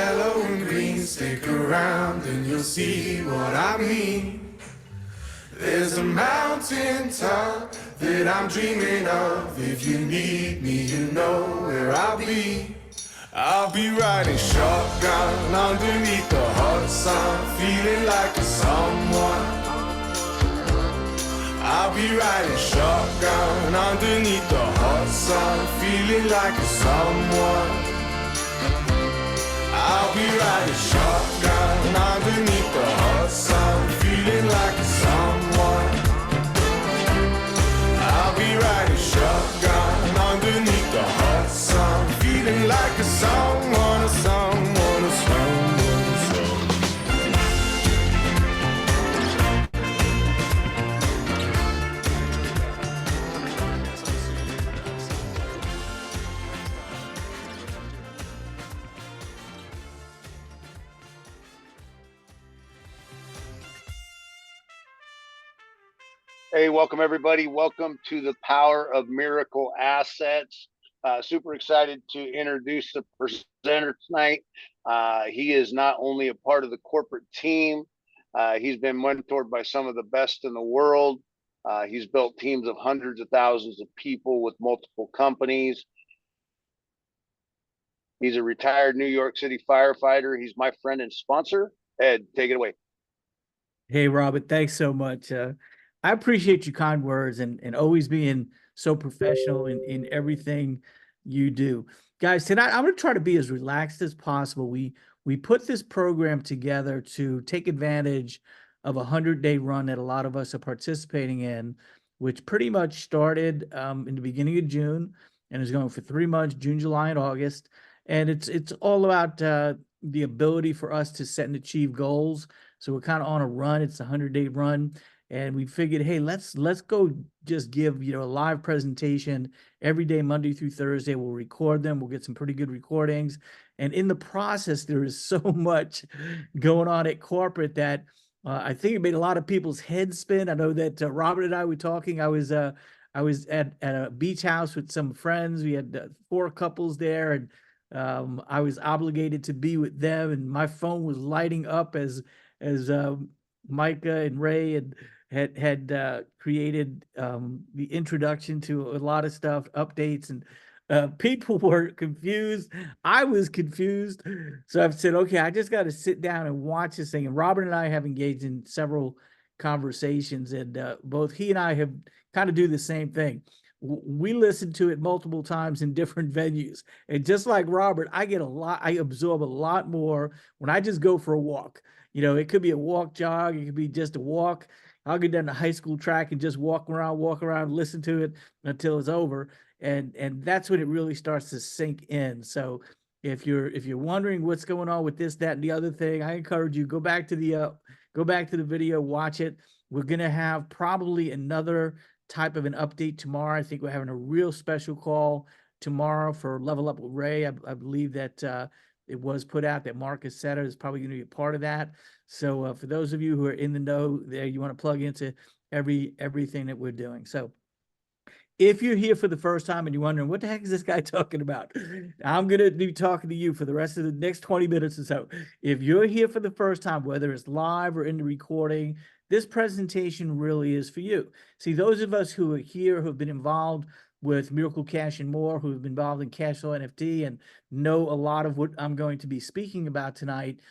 yellow and green. Stick around and you'll see what I mean. There's a mountain top that I'm dreaming of. If you need me, you know where I'll be. I'll be riding shotgun underneath the hot sun, feeling like a someone. I'll be riding shotgun underneath the hot sun, feeling like a someone. I'll be riding shotgun underneath the hot sun, feeling like a someone. I'll be riding shotgun underneath the hot sun, feeling like a someone, a someone, a someone, a someone. Hey, welcome everybody. Welcome to the Power of Miracle Assets. Super excited to introduce the presenter tonight. He is not only a part of the corporate team, he's been mentored by some of the best in the world. He's built teams of hundreds of thousands of people with multiple companies. He's a retired New York City firefighter. He's my friend and sponsor. Ed, take it away. Hey, Robert, thanks so much. I appreciate your kind words and always being so professional in everything you do. Guys, tonight I'm going to try to be as relaxed as possible. We put this program together to take advantage of a 100-day run that a lot of us are participating in, which pretty much started in the beginning of June and is going for 3 months, June, July, and August. And it's all about the ability for us to set and achieve goals. So we're kind of on a run. It's a 100-day run. And we figured, hey, let's go just give, a live presentation every day, Monday through Thursday. We'll record them. We'll get some pretty good recordings. And in the process, there is so much going on at corporate that I think it made a lot of people's heads spin. I know that Robert and I were talking. I was at a beach house with some friends. We had 4 couples there, and I was obligated to be with them. And my phone was lighting up as Micah and Ray had created the introduction to a lot of stuff, updates, and people were confused. I was confused. So I've said, okay, I just got to sit down and watch this thing. And Robert and I have engaged in several conversations, and both he and I have kind of do the same thing. We listen to it multiple times in different venues. And just like Robert, I absorb a lot more when I just go for a walk. It could be a walk jog. It could be just a walk. I'll get down to high school track and just walk around, listen to it until it's over. And that's when it really starts to sink in. So if you're wondering what's going on with this, that, and the other thing, I encourage you, go back to the video, watch it. We're going to have probably another type of an update tomorrow. I think we're having a real special call tomorrow for Level Up with Ray. I believe that it was put out that Marcus Setter is probably going to be a part of that. So for those of you who are in the know there, you want to plug into everything that we're doing. So if you're here for the first time and you're wondering, what the heck is this guy talking about? I'm going to be talking to you for the rest of the next 20 minutes or so. If you're here for the first time, whether it's live or in the recording, this presentation really is for you. See, those of us who are here, who have been involved with Miracle Cash and More, who have been involved in Cashflow NFT and know a lot of what I'm going to be speaking about tonight,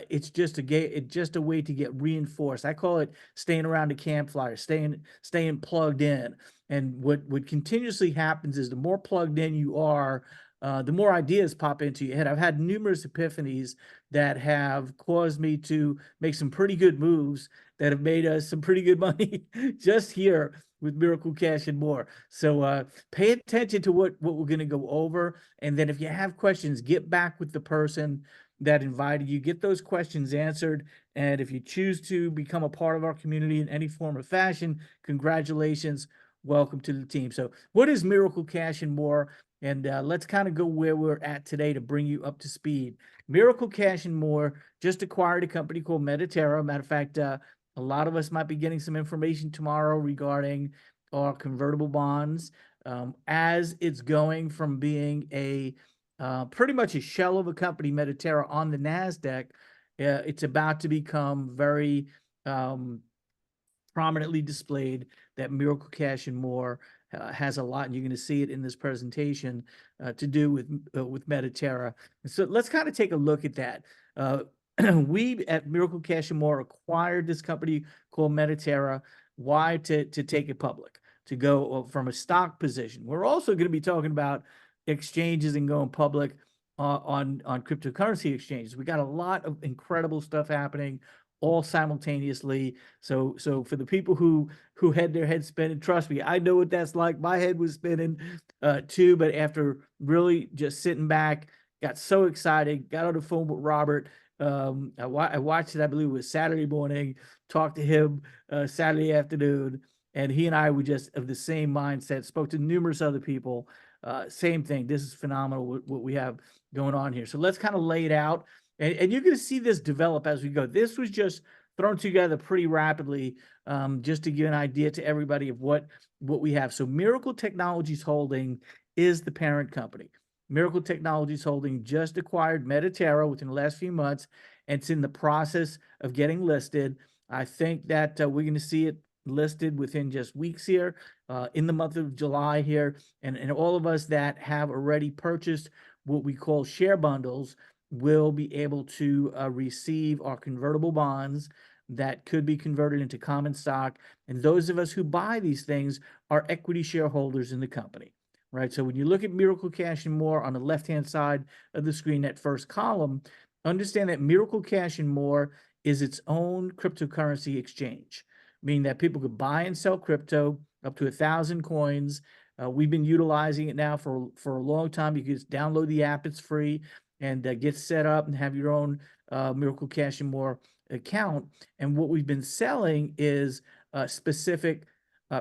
it's just a way to get reinforced. I call it staying around the campfire, staying plugged in. And what continuously happens is the more plugged in you are, the more ideas pop into your head. I've had numerous epiphanies that have caused me to make some pretty good moves that have made us some pretty good money just here with Miracle Cash and More. So pay attention to what we're going to go over. And then if you have questions, get back with the person that invited you, get those questions answered. And if you choose to become a part of our community in any form or fashion, congratulations. Welcome to the team. So what is Miracle Cash and More? And let's kind of go where we're at today to bring you up to speed. Miracle Cash and More just acquired a company called Mediterra. Matter of fact, a lot of us might be getting some information tomorrow regarding our convertible bonds. As it's going from being a pretty much a shell of a company, Mediterra, on the NASDAQ. It's about to become very prominently displayed. That Miracle Cash and More has a lot, and you're going to see it in this presentation, to do with Mediterra. And so let's kind of take a look at that. We at Miracle Cash and More acquired this company called Mediterra. Why? To take it public, to go from a stock position. We're also going to be talking about exchanges and going public on cryptocurrency exchanges. We got a lot of incredible stuff happening all simultaneously. So for the people who had their head spinning, trust me, I know what that's like. My head was spinning too, but after really just sitting back, got so excited, got on the phone with Robert. I watched it, I believe it was Saturday morning, talked to him Saturday afternoon, and he and I were just of the same mindset, spoke to numerous other people. Same thing. This is phenomenal what we have going on here. So let's kind of lay it out. And you're going to see this develop as we go. This was just thrown together pretty rapidly, just to give an idea to everybody of what we have. So Miracle Technologies Holding is the parent company. Miracle Technologies Holding just acquired Mediterra within the last few months, and it's in the process of getting listed. I think that we're going to see it listed within just weeks here, in the month of July here. And all of us that have already purchased what we call share bundles will be able to receive our convertible bonds that could be converted into common stock. And those of us who buy these things are equity shareholders in the company, right? So when you look at Miracle Cash and More on the left-hand side of the screen, that first column, understand that Miracle Cash and More is its own cryptocurrency exchange, meaning that people could buy and sell crypto up to 1,000 coins. We've been utilizing it now for a long time. You can just download the app, it's free, and get set up and have your own Miracle Cash and More account. And what we've been selling is specific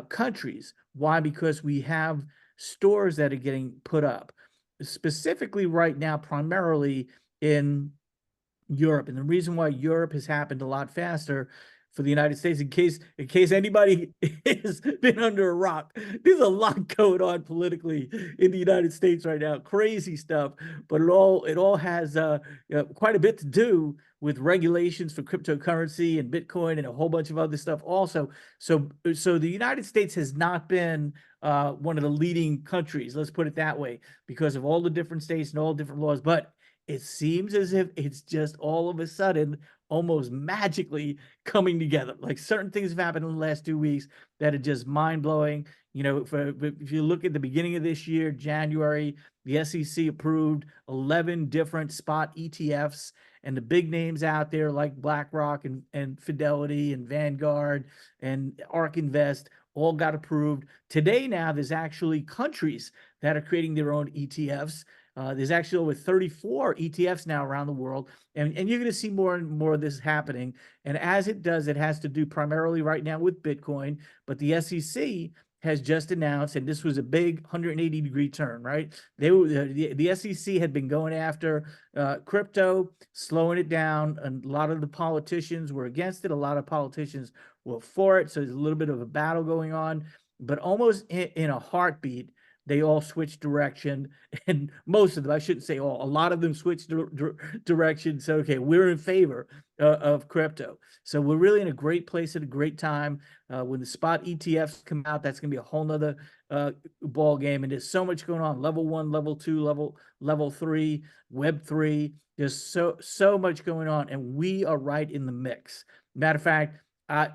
countries. Why? Because we have stores that are getting put up, specifically right now, primarily in Europe. And the reason why Europe has happened a lot faster for the United States, in case anybody has been under a rock, there's a lot going on politically in the United States right now, crazy stuff. But it all has quite a bit to do with regulations for cryptocurrency and Bitcoin and a whole bunch of other stuff also. So the United States has not been one of the leading countries, let's put it that way, because of all the different states and all different laws. But it seems as if it's just all of a sudden almost magically coming together. Like certain things have happened in the last 2 weeks that are just mind-blowing. You know, if you look at the beginning of this year, January, the SEC approved 11 different spot ETFs, and the big names out there like BlackRock and Fidelity and Vanguard and ARK Invest all got approved. Today now, there's actually countries that are creating their own ETFs. There's actually over 34 ETFs now around the world, and you're going to see more and more of this happening. And as it does, it has to do primarily right now with Bitcoin, but the SEC has just announced, and this was a big 180-degree turn, right? The SEC had been going after crypto, slowing it down, and a lot of the politicians were against it. A lot of politicians were for it, so there's a little bit of a battle going on, but almost in a heartbeat, they all switched direction, and most of them, I shouldn't say all, a lot of them switched direction. So, okay, we're in favor of crypto. So we're really in a great place at a great time. When the spot ETFs come out, that's going to be a whole nother ball game. And there's so much going on. Level 1, level 2, level 3, Web3. There's so much going on, and we are right in the mix. Matter of fact,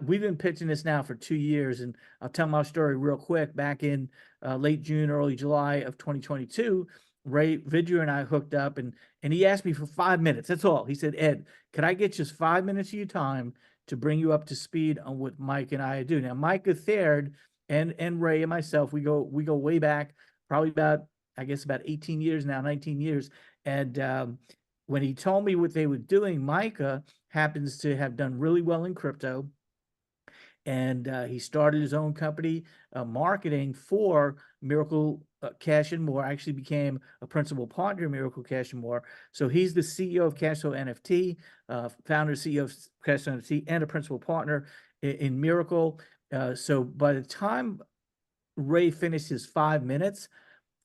we've been pitching this now for 2 years, and I'll tell my story real quick. Back in late June, early July of 2022, Ray Vidya and I hooked up, and he asked me for 5 minutes. That's all. He said, "Ed, could I get just 5 minutes of your time to bring you up to speed on what Mike and I do?" Now, Mike Therd and Ray and myself, we go way back, probably about 18 years now, 19 years. And when he told me what they were doing, Micah happens to have done really well in crypto. And he started his own company marketing for Miracle Cash and More. Actually became a principal partner in Miracle Cash and More. So he's the CEO of Cashflow NFT, founder, CEO of Cashflow NFT, and a principal partner in Miracle. So by the time Ray finished his 5 minutes,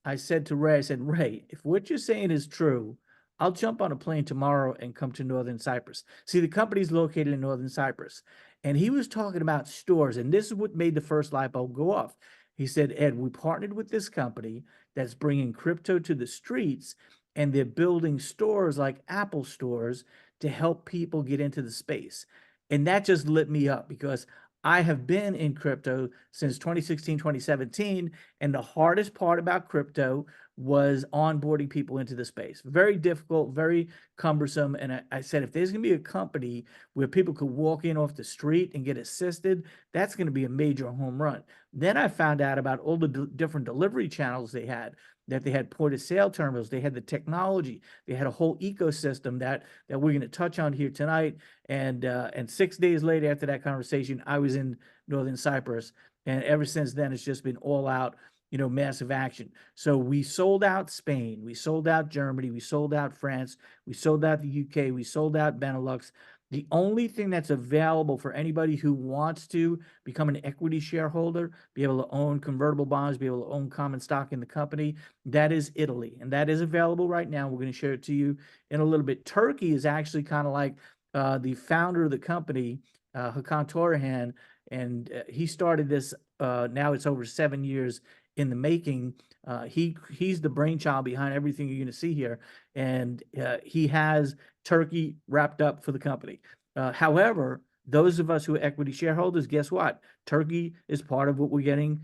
I said to Ray, I said, Ray, if what you're saying is true, I'll jump on a plane tomorrow and come to Northern Cyprus. See, the company's located in Northern Cyprus. And he was talking about stores, and this is what made the first light bulb go off. He said, Ed, we partnered with this company that's bringing crypto to the streets, and they're building stores like Apple stores to help people get into the space. And that just lit me up because I have been in crypto since 2016, 2017. And the hardest part about crypto was onboarding people into the space. Very difficult, very cumbersome. And I said, if there's going to be a company where people could walk in off the street and get assisted, that's going to be a major home run. Then I found out about all the different delivery channels they had, that they had point of sale terminals, they had the technology, they had a whole ecosystem that we're going to touch on here tonight. And 6 days later, after that conversation, I was in Northern Cyprus, and ever since then, it's just been all out, massive action. So we sold out Spain, we sold out Germany, we sold out France, we sold out the UK, we sold out Benelux. The only thing that's available for anybody who wants to become an equity shareholder, be able to own convertible bonds, be able to own common stock in the company, that is Italy. And that is available right now. We're going to share it to you in a little bit. Turkey is actually kind of like the founder of the company, Hakan Torhan, and he started this. Now it's over 7 years in the making. He's the brainchild behind everything you're going to see here, and he has Turkey wrapped up for the company. However, those of us who are equity shareholders, guess what? Turkey is part of what we're getting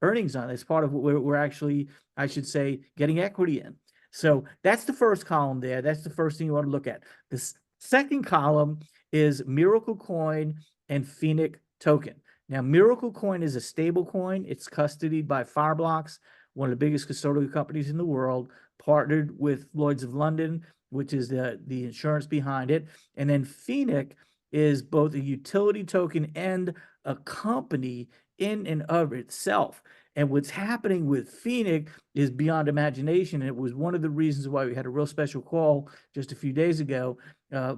earnings on. It's part of what we're actually, I should say, getting equity in. So that's the first column there. That's the first thing you want to look at. The second column is Miracle Coin and Phoenix Token. Now, Miracle Coin is a stable coin. It's custodied by Fireblocks, one of the biggest custodial companies in the world, partnered with Lloyd's of London, which is the insurance behind it. And then Phoenix is both a utility token and a company in and of itself. And what's happening with Phoenix is beyond imagination. It was one of the reasons why we had a real special call just a few days ago,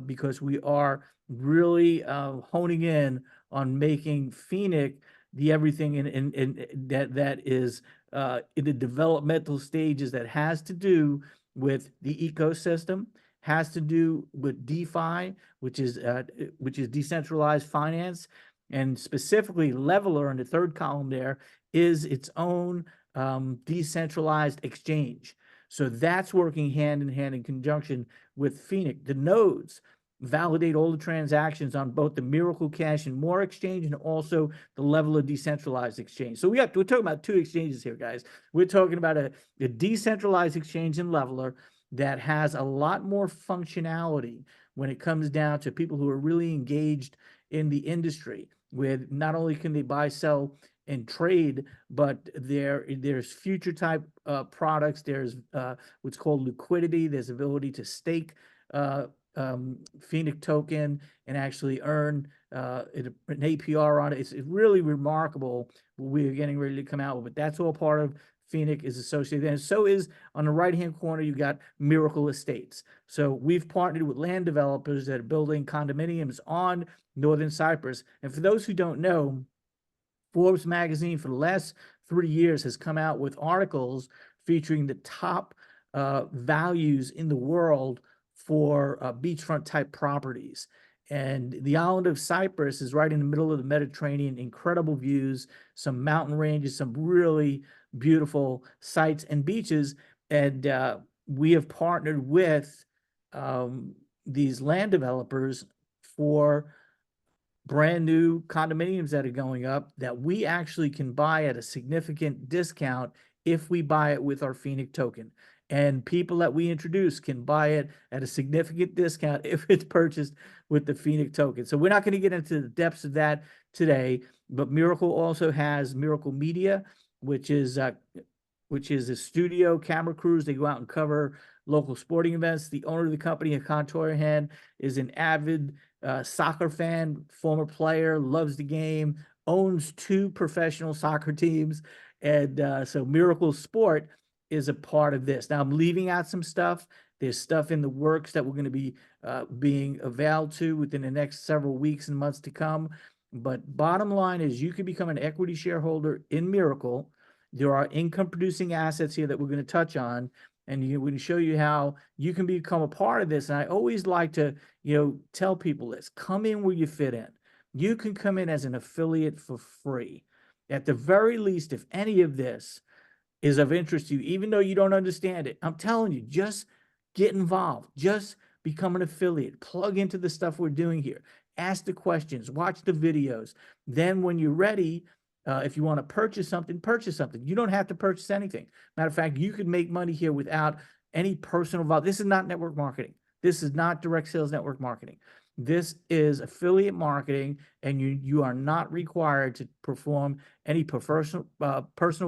because we are really honing in on making Phoenix the everything in that is in the developmental stages, that has to do with the ecosystem, has to do with DeFi, which is decentralized finance, and specifically Leveler in the third column there is its own decentralized exchange. So that's working hand in hand in conjunction with Phoenix. The nodes validate all the transactions on both the Miracle Cash and More exchange and also the Leveler decentralized exchange. So we're talking about two exchanges here, guys. We're talking about a decentralized exchange in Leveler that has a lot more functionality when it comes down to people who are really engaged in the industry, with not only can they buy, sell, and trade, but there's future type products. There's what's called liquidity. There's ability to stake Phoenix token and actually earn an APR on it. It's really remarkable what we're getting ready to come out with, but that's all part of Phoenix is associated. And so is on the right-hand corner, you got Miracle Estates. So we've partnered with land developers that are building condominiums on Northern Cyprus. And for those who don't know, Forbes magazine for the last 3 years has come out with articles featuring the top values in the world for beachfront type properties. And the island of Cyprus is right in the middle of the Mediterranean, incredible views, some mountain ranges, some really beautiful sites and beaches. And we have partnered with these land developers for brand new condominiums that are going up that we actually can buy at a significant discount if we buy it with our Phoenix token. And people that we introduce can buy it at a significant discount if it's purchased with the Phoenix token. So we're not going to get into the depths of that today, but Miracle also has Miracle Media, which is a studio camera crews. They go out and cover local sporting events. The owner of the company, Hakan Torhan, is an avid soccer fan, former player, loves the game, owns 2 professional soccer teams. And so Miracle Sport is a part of this. Now I'm leaving out some stuff. There's stuff in the works that we're going to be being availed to within the next several weeks and months to come. But bottom line is you can become an equity shareholder in Miracle. There are income producing assets here that we're going to touch on, and we can show you how you can become a part of this. And I always like to, tell people this: come in where you fit in. You can come in as an affiliate for free. At the very least, if any of this is of interest to you, even though you don't understand it, I'm telling you, just get involved. Just become an affiliate. Plug into the stuff we're doing here. Ask the questions. Watch the videos. Then when you're ready, if you want to purchase something, purchase something. You don't have to purchase anything. Matter of fact, you could make money here without any personal value. This is not network marketing. This is not direct sales network marketing. This is affiliate marketing, and you are not required to perform any personal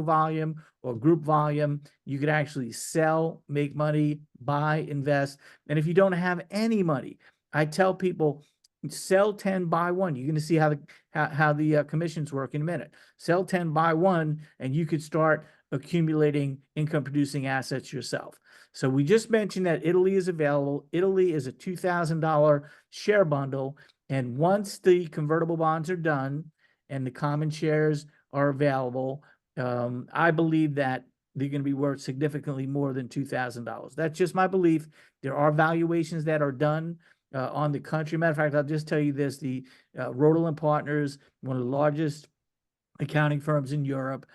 volume or group volume. You could actually sell, make money, buy, invest. And if you don't have any money, I tell people, sell 10, buy one. You're going to see how the commissions work in a minute. Sell 10, buy one, and you could start accumulating income producing assets yourself. So we just mentioned that Italy is available. Italy is a $2,000 share bundle. And once the convertible bonds are done and the common shares are available, I believe that they're going to be worth significantly more than $2,000. That's just my belief. There are valuations that are done on the country. Matter of fact, I'll just tell you this: the Rodelin Partners, one of the largest accounting firms in Europe,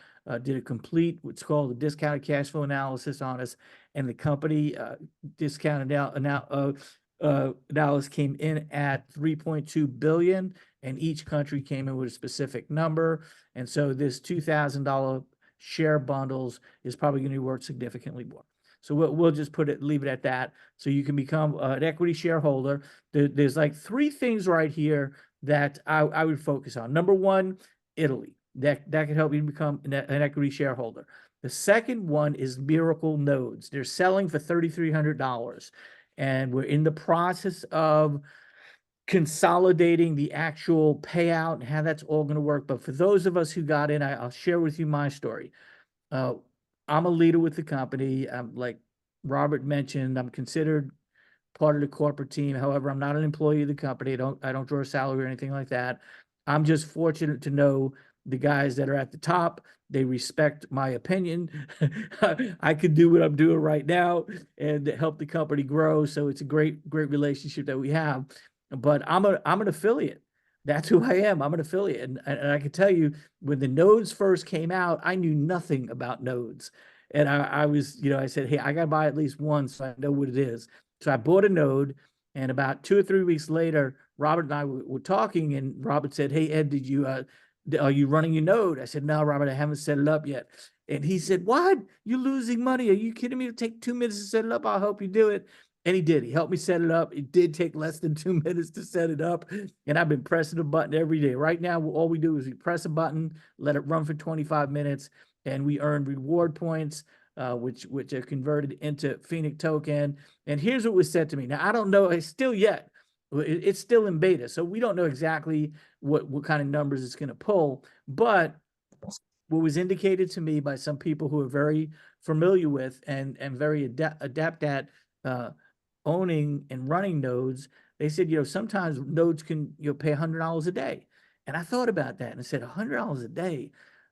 did a complete, what's called a discounted cash flow analysis on us, and the company discounted analysis came in at 3.2 billion, and each country came in with a specific number. And so this $2,000 share bundles is probably going to be worth significantly more. So we'll just leave it at that. So you can become an equity shareholder. There's like three things right here that I would focus on. Number one, Italy. That could help you become an equity shareholder. The second one is Miracle Nodes. They're selling for $3,300, and we're in the process of consolidating the actual payout and how that's all going to work. But for those of us who got in, I'll share with you my story. I'm a leader with the company. Like Robert mentioned, I'm considered part of the corporate team. However, I'm not an employee of the company. I don't draw a salary or anything like that. I'm just fortunate to know the guys that are at the top. They respect my opinion. I could do what I'm doing right now and help the company grow. So it's a great relationship that we have. But I'm an affiliate. That's who I am. I'm an affiliate. And I can tell you, when the nodes first came out, I knew nothing about nodes. And I was, I said, hey, I got to buy at least one so I know what it is. So I bought a node, and about 2 or 3 weeks later, Robert and I were talking, and Robert said, hey, Ed, are you running your node? I said, no, Robert, I haven't set it up yet. And he said, what? You're losing money. Are you kidding me? It'll take 2 minutes to set it up. I'll help you do it. And he did. He helped me set it up. It did take less than 2 minutes to set it up. And I've been pressing a button every day. Right now, all we do is we press a button, let it run for 25 minutes, and we earn reward points, which are converted into Phoenix token. And here's what was said to me. Now, I don't know, it's still in beta, so we don't know exactly what kind of numbers it's going to pull. But what was indicated to me by some people who are very familiar with and very adept at owning and running nodes, they said, sometimes nodes can pay $100 a day. And I thought about that, and I said, $100 a day.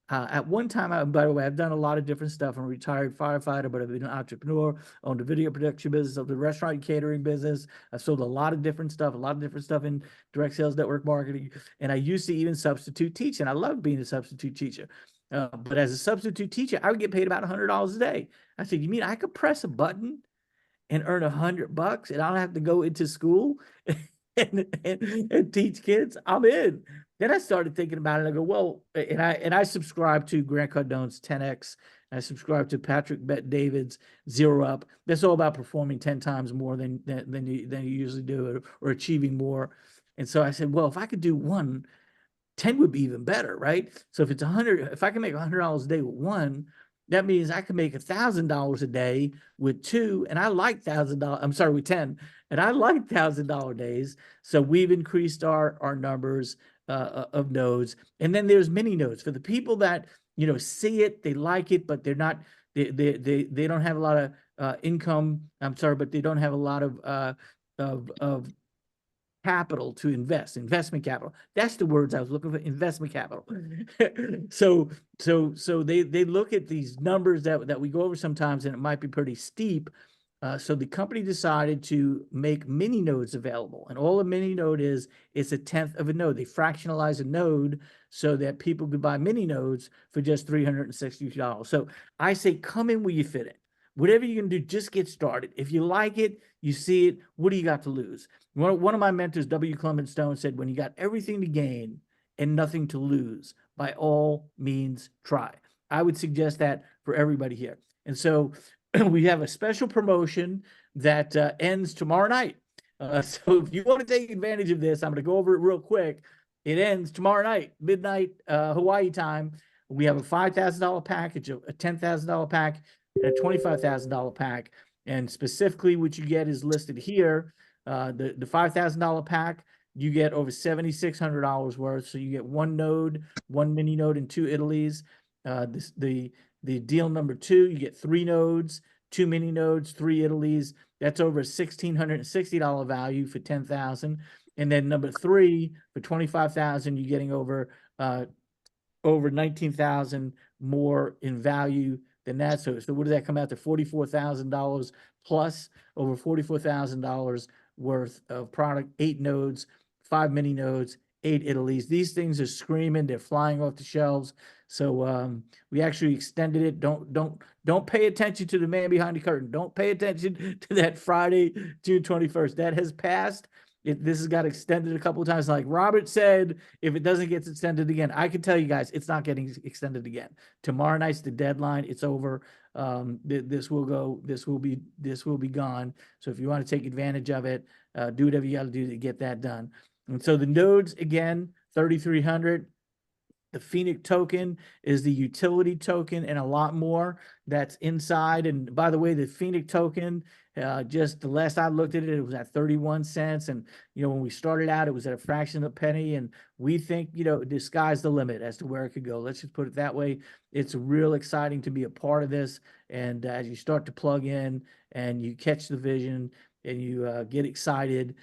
At one time, by the way, I've done a lot of different stuff. I'm a retired firefighter, but I've been an entrepreneur, owned a video production business, owned a restaurant and catering business. I've sold a lot of different stuff in direct sales network marketing. And I used to even substitute teach, and I love being a substitute teacher. But as a substitute teacher, I would get paid about $100 a day. I said, you mean I could press a button and earn $100 and I don't have to go into school and teach kids? I'm in. Then I started thinking about it. I go, well, and I subscribe to Grant Cardone's 10X. I subscribe to Patrick Bet-David's Zero Up. That's all about performing 10 times more than you usually do, or achieving more. And so I said, well, if I could do 10 would be even better, right? So if it's if I can make $100 a day with one, that means I can make $1,000 a day with two, and I like $1,000. I'm sorry, with 10, and I like $1,000 days. So we've increased our numbers of nodes, and then there's mini nodes for the people that see it, they like it, but they're not. They don't have a lot of income. I'm sorry, but they don't have a lot of capital to invest, investment capital. That's the words I was looking for, investment capital. So they look at these numbers that we go over sometimes, and it might be pretty steep. So the company decided to make mini nodes available, and all a mini node is, it's 1/10 of a node. They fractionalize a node so that people could buy mini nodes for just $360. So I say, come in where you fit in. Whatever you can do, just get started. If you like it, you see it, what do you got to lose? One of my mentors, W. Clement Stone, said, when you got everything to gain and nothing to lose, by all means, try. I would suggest that for everybody here. And so we have a special promotion that ends tomorrow night. So if you want to take advantage of this, I'm going to go over it real quick. It ends tomorrow night, midnight, Hawaii time. We have a $5,000 package, a $10,000 pack, and a $25,000 pack. And specifically what you get is listed here. The $5,000 pack, you get over $7,600 worth. So you get one node, one mini node, and 2 Italies. The deal number 2, you get 3 nodes, 2 mini nodes, 3 Italies. That's over $1,660 value for $10,000. And then number 3 for $25,000, you're getting over $19,000 more in value than that. So what does that come out to? $44,000 plus, over $44,000 worth of product, 8 nodes, 5 mini nodes, 8 Italies. These things are screaming. They're flying off the shelves. So we actually extended it. Don't pay attention to the man behind the curtain. Don't pay attention to that Friday, June 21st. That has passed. This has got extended a couple of times. Like Robert said, if it doesn't get extended again, I can tell you guys, it's not getting extended again. Tomorrow night's the deadline. It's over. This will be gone. So if you want to take advantage of it, do whatever you got to do to get that done. And so the nodes, again, 3,300. The Phoenix token is the utility token, and a lot more that's inside. And by the way, the Phoenix token, just the last I looked at it, it was at 31 cents. And, when we started out, it was at a fraction of a penny. And we think, the sky's the limit as to where it could go. Let's just put it that way. It's real exciting to be a part of this. And as you start to plug in and you catch the vision and you get excited,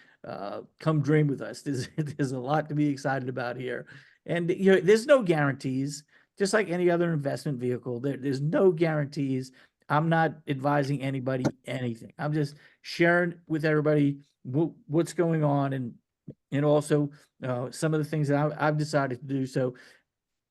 come dream with us. There's a lot to be excited about here. And there's no guarantees, just like any other investment vehicle. There's no guarantees. I'm not advising anybody anything. I'm just sharing with everybody what's going on, and also some of the things that I've decided to do. So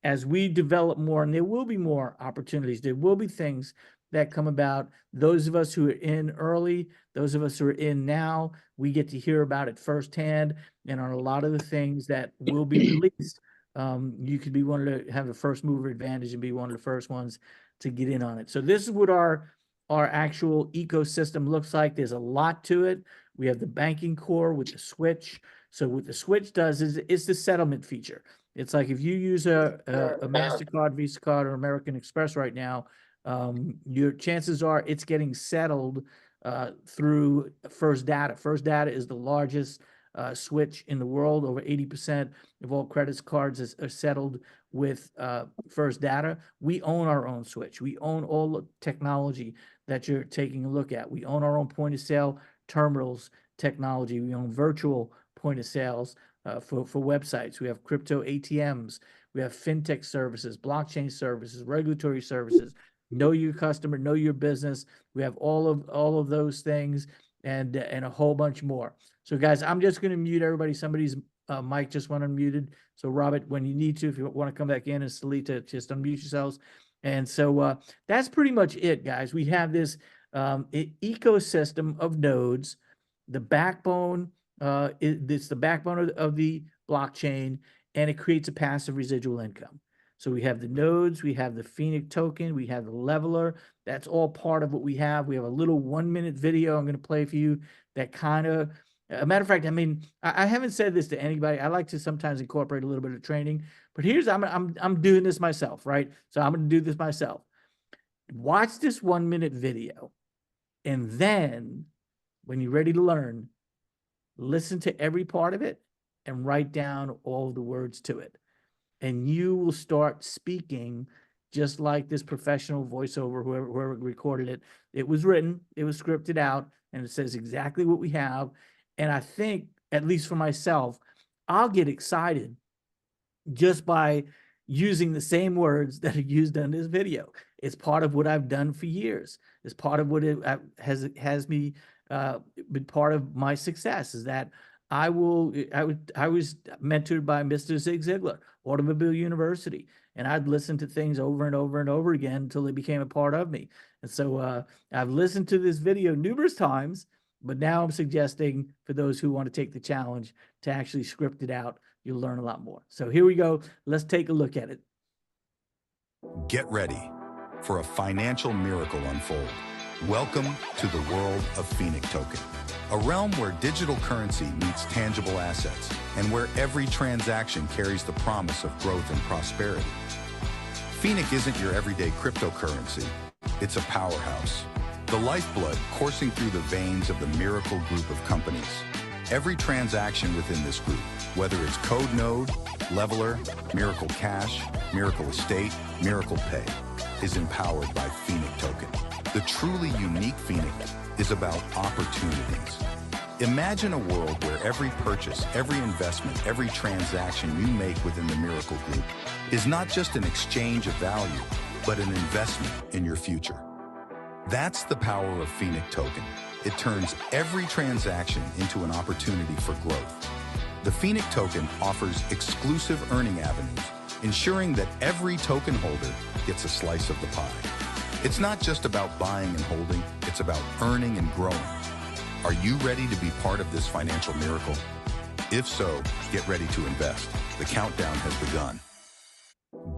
as we develop more, and there will be more opportunities, there will be things that come about. Those of us who are in early, those of us who are in now, we get to hear about it firsthand. And on a lot of the things that will be released, you could be one to have a first mover advantage and be one of the first ones to get in on it. So this is what our actual ecosystem looks like. There's a lot to it. We have the banking core with the switch. So what the switch does is it's the settlement feature. It's like if you use a MasterCard, Visa card, or American Express right now, your chances are it's getting settled through First Data. First Data is the largest switch in the world. Over 80% of all credit cards are settled with First Data. We own our own switch. We own all the technology that you're taking a look at. We own our own point of sale terminals technology. We own virtual point of sales for websites. We have crypto ATMs. We have fintech services, blockchain services, regulatory services. Know your customer, know your business. We have all of those things and a whole bunch more. So guys, I'm just going to mute everybody. Somebody's mic just went unmuted. So Robert, when you need to, if you want to come back in, and Salita, just unmute yourselves. And so that's pretty much it, guys. We have this ecosystem of nodes. The backbone, it's the backbone of the blockchain, and it creates a passive residual income. So we have the nodes, we have the Phoenix token, we have the leveler. That's all part of what we have. We have a little 1-minute video I'm going to play for you that kind of, a matter of fact, I mean, I haven't said this to anybody. I like to sometimes incorporate a little bit of training, but here's, I'm doing this myself, right? So I'm going to do this myself. Watch this 1-minute video, and then when you're ready to learn, listen to every part of it and write down all the words to it. And you will start speaking just like this professional voiceover, whoever recorded it. It was written, it was scripted out, and it says exactly what we have. And I think at least for myself, I'll get excited just by using the same words that are used in this video. It's part of what I've done for years. It's part of what has me been part of my success, is that I was mentored by Mr. Zig Ziglar, Automobile University, and I'd listen to things over and over and over again until they became a part of me. And so I've listened to this video numerous times, but now I'm suggesting for those who want to take the challenge to actually script it out. You'll learn a lot more. So here we go. Let's take a look at it. Get ready for a financial miracle unfold. Welcome to the world of Phoenix Token, a realm where digital currency meets tangible assets and where every transaction carries the promise of growth and prosperity. Phoenix isn't your everyday cryptocurrency. It's a powerhouse, the lifeblood coursing through the veins of the Miracle Group of companies. Every transaction within this group, whether it's Code Node, Leveler, Miracle Cash, Miracle Estate, Miracle Pay, is empowered by Phoenix Token. The truly unique Phoenix is about opportunities. Imagine a world where every purchase, every investment, every transaction you make within the Miracle Group is not just an exchange of value, but an investment in your future. That's the power of Phoenix Token. It turns every transaction into an opportunity for growth. The Phoenix Token offers exclusive earning avenues, ensuring that every token holder gets a slice of the pie. It's not just about buying and holding, it's about earning and growing. Are you ready to be part of this financial miracle? If so, get ready to invest. The countdown has begun.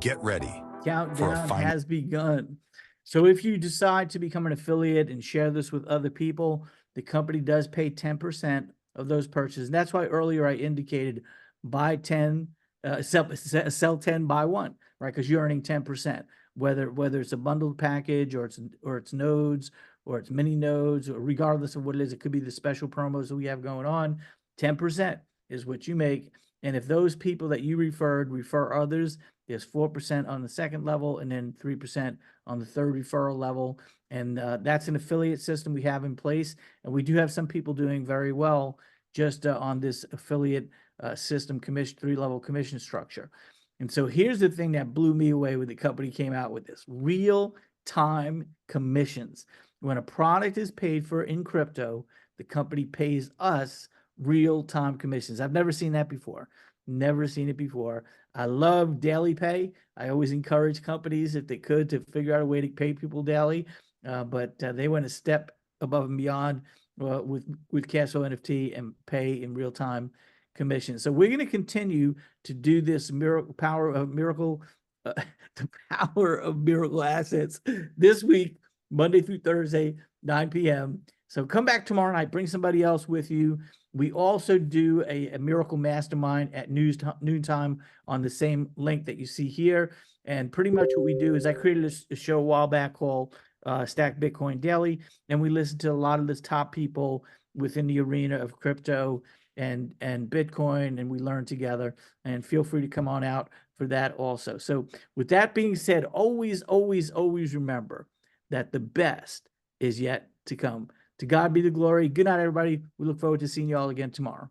Get ready. Countdown has begun. So if you decide to become an affiliate and share this with other people, the company does pay 10% of those purchases. And that's why earlier I indicated buy 10, sell 10, buy 1, right? Because you're earning 10%, whether it's a bundled package or it's nodes or it's mini nodes, or regardless of what it is, it could be the special promos that we have going on. 10% is what you make. And if those people that you refer others, there's 4% on the second level and then 3% on the third referral level. And that's an affiliate system we have in place. And we do have some people doing very well just on this affiliate system commission, 3-level commission structure. And so here's the thing that blew me away when the company came out with this: real-time commissions. When a product is paid for in crypto, the company pays us real-time commissions. I've never seen that before. Never seen it before. I love daily pay. I always encourage companies, if they could, to figure out a way to pay people daily. But they went a step above and beyond with Cashflow NFT and pay in real-time commission. So we're going to continue to do this the power of miracle assets this week, Monday through Thursday, 9 p.m. So come back tomorrow night, bring somebody else with you. We also do a Miracle Mastermind at noontime on the same link that you see here. And pretty much what we do is I created a show a while back called Stack Bitcoin Daily, and we listen to a lot of the top people within the arena of crypto and Bitcoin, and we learn together. And feel free to come on out for that also. So with that being said, always, always, always remember that the best is yet to come. To God be the glory. Good night, everybody. We look forward to seeing you all again tomorrow.